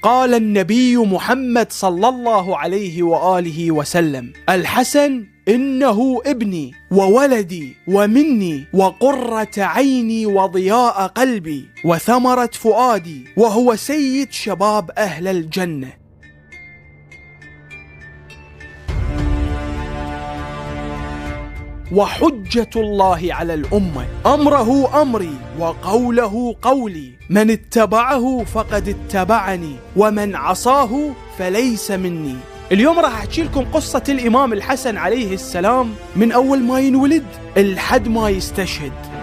قال النبي محمد صلى الله عليه وآله وسلم: الحسن إنه ابني وولدي ومني وقرة عيني وضياء قلبي وثمرة فؤادي، وهو سيد شباب أهل الجنة. وحجة الله على الأمة، أمره أمري وقوله قولي، من اتبعه فقد اتبعني ومن عصاه فليس مني. اليوم راح أحكي لكم قصة الإمام الحسن عليه السلام من أول ما ينولد لحد ما يستشهد.